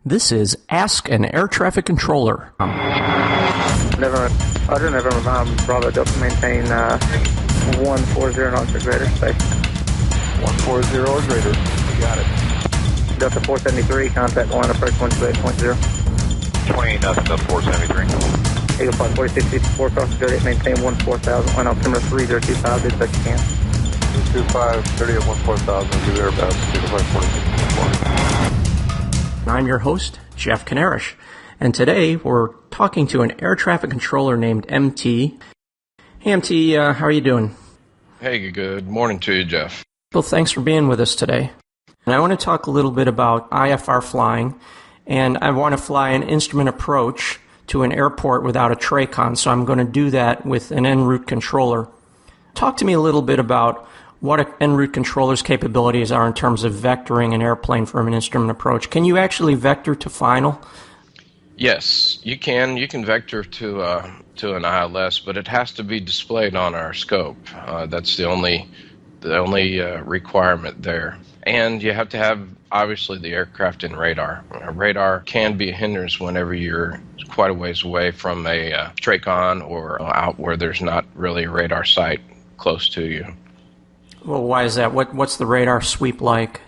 This is Ask an Air Traffic Controller. Roger, November Bravo Delta, maintain 140 knots or greater, space. 140 or greater, you got it. Delta 473, contact line approach 128.0. 20 nothing, Delta 473. Eagle Flight 4664, cross the 38, maintain 14,000, line altimeter 3025, do the best you can. 225, 30 at 14,000, do their best, Eagle Flight 4664. I'm your host, Jeff Kanarish, and today we're talking to an air traffic controller named MT. Hey MT, how are you doing? Hey, good morning to you, Jeff. Well, thanks for being with us today. And I want to talk a little bit about IFR flying, and I want to fly an instrument approach to an airport without a TRACON, so I'm going to do that with an Enroute controller. Talk to me a little bit about what an Enroute controller's capabilities are in terms of vectoring an airplane from an instrument approach. Can you actually vector to final? Yes, you can. You can vector to an ILS, but it has to be displayed on our scope. That's the only requirement there. And you have to have, obviously, the aircraft in radar. Radar can be a hindrance whenever you're quite a ways away from a TRACON or out where there's not really a radar site close to you. Well, why is that? What's the radar sweep like?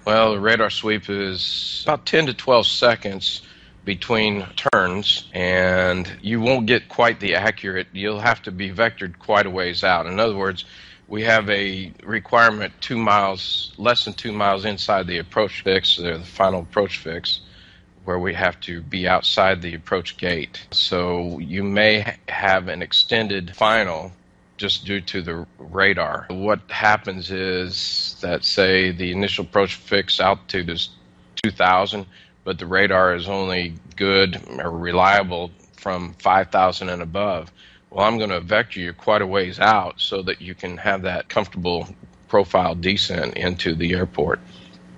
Well, the radar sweep is about 10 to 12 seconds between turns, and you won't get quite the accurate. You'll have to be vectored quite a ways out. In other words, we have a requirement 2 miles, less than 2 miles inside the approach fix, or the final approach fix, where we have to be outside the approach gate. So you may have an extended final just due to the radar. What happens is that, say, the initial approach fix altitude is 2,000, but the radar is only good or reliable from 5,000 and above. Well, I'm going to vector you quite a ways out so that you can have that comfortable profile descent into the airport.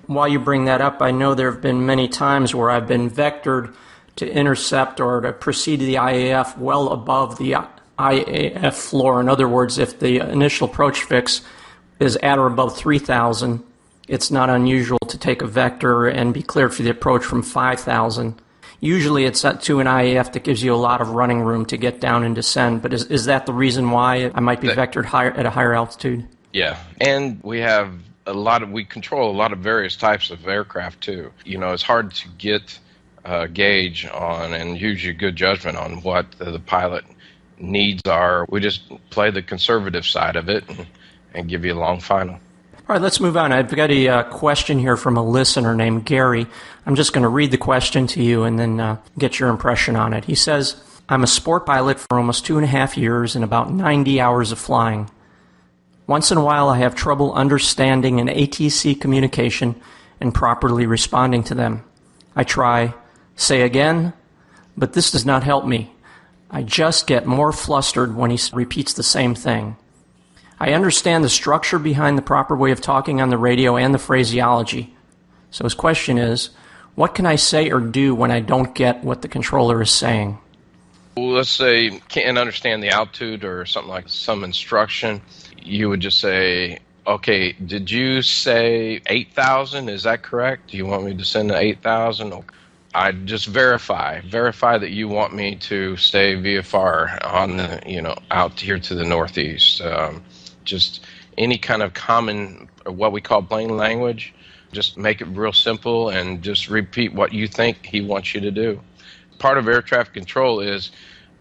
While you bring that up, I know there have been many times where I've been vectored to intercept or to proceed to the IAF well above the IAF floor. In other words, if the initial approach fix is at or above 3,000, it's not unusual to take a vector and be cleared for the approach from 5,000. Usually it's to an IAF that gives you a lot of running room to get down and descend, but is that the reason why I might be vectored higher at a higher altitude? Yeah, and we control a lot of various types of aircraft too. You know, it's hard to get a gauge on and use your good judgment on what the pilot needs are. We just play the conservative side of it and give you a long final. All right, let's move on. I've got a question here from a listener named Gary. I'm just going to read the question to you and then get your impression on it. He says, I'm a sport pilot for almost 2.5 years and about 90 hours of flying. Once in a while, I have trouble understanding an ATC communication and properly responding to them. I try, say again, but this does not help me. I just get more flustered when he repeats the same thing. I understand the structure behind the proper way of talking on the radio and the phraseology. So his question is, what can I say or do when I don't get what the controller is saying? Well, let's say can't understand the altitude or something like some instruction. You would just say, okay, did you say 8,000? Is that correct? Do you want me to send to 8,000? I'd just verify that you want me to stay VFR on the, out here to the northeast. Just any kind of common, what we call plain language. Just make it real simple and just repeat what you think he wants you to do. Part of air traffic control is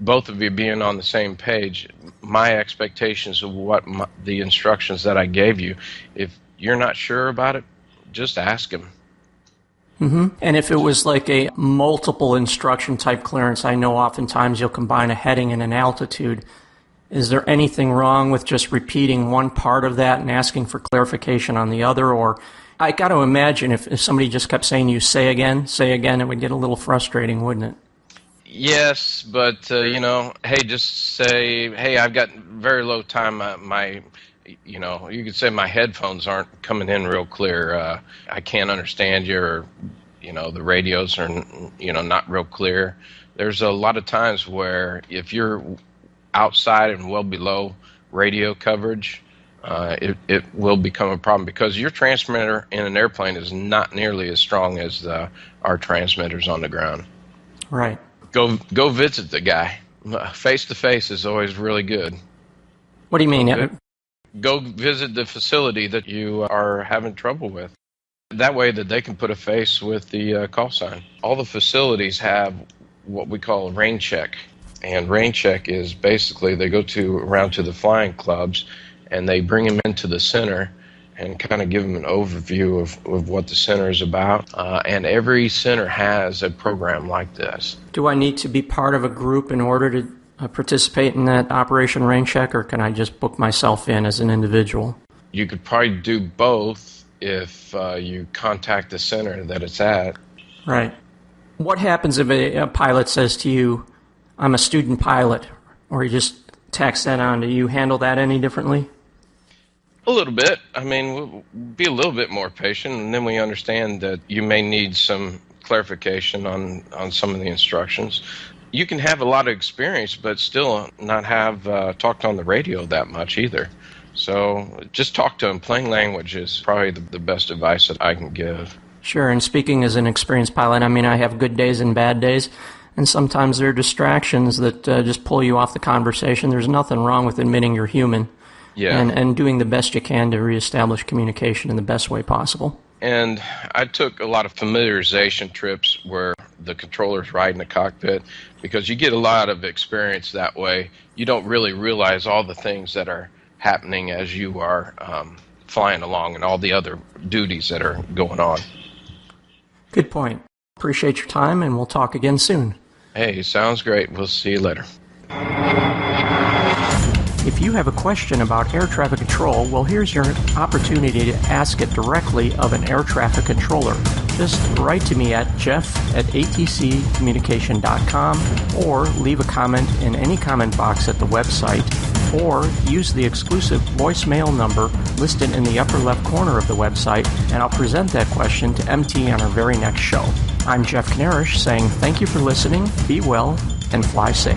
both of you being on the same page. My expectations of what the instructions that I gave you. If you're not sure about it, just ask him. Mm-hmm. And if it was like a multiple instruction type clearance, I know oftentimes you'll combine a heading and an altitude. Is there anything wrong with just repeating one part of that and asking for clarification on the other? Or I got to imagine if somebody just kept saying to you, say again, it would get a little frustrating, wouldn't it? Yes, but, hey, just say, hey, I've got very low time. You could say my headphones aren't coming in real clear. I can't understand you, or, the radios are, not real clear. There's a lot of times where if you're outside and well below radio coverage, it will become a problem because your transmitter in an airplane is not nearly as strong as our transmitters on the ground. Right. Go visit the guy. Face to face is always really good. What do you mean? Go visit the facility that you are having trouble with. That way that they can put a face with the call sign. All the facilities have what we call a rain check. And rain check is basically they go around to the flying clubs and they bring them into the center and kind of give them an overview of what the center is about. And every center has a program like this. Do I need to be part of a group in order to participate in that Operation Rain Check, or can I just book myself in as an individual? You could probably do both if you contact the center that it's at. Right. What happens if a pilot says to you, I'm a student pilot, or he just tacks that on? Do you handle that any differently? A little bit. I mean, we'll be a little bit more patient, and then we understand that you may need some clarification on some of the instructions. You can have a lot of experience, but still not have talked on the radio that much either. So just talk to them. Plain language is probably the best advice that I can give. Sure, and speaking as an experienced pilot, I mean, I have good days and bad days, and sometimes there are distractions that just pull you off the conversation. There's nothing wrong with admitting you're human. Yeah. And doing the best you can to reestablish communication in the best way possible. And I took a lot of familiarization trips where the controller's right in the cockpit because you get a lot of experience that way. You don't really realize all the things that are happening as you are flying along and all the other duties that are going on. Good point. Appreciate your time, and we'll talk again soon. Hey, sounds great. We'll see you later. If you have a question about air traffic control, well, here's your opportunity to ask it directly of an air traffic controller. Just write to me at jeff@atccommunication.com or leave a comment in any comment box at the website, or use the exclusive voicemail number listed in the upper left corner of the website, and I'll present that question to MT on our very next show. I'm Jeff Knarish saying thank you for listening, be well, and fly safe.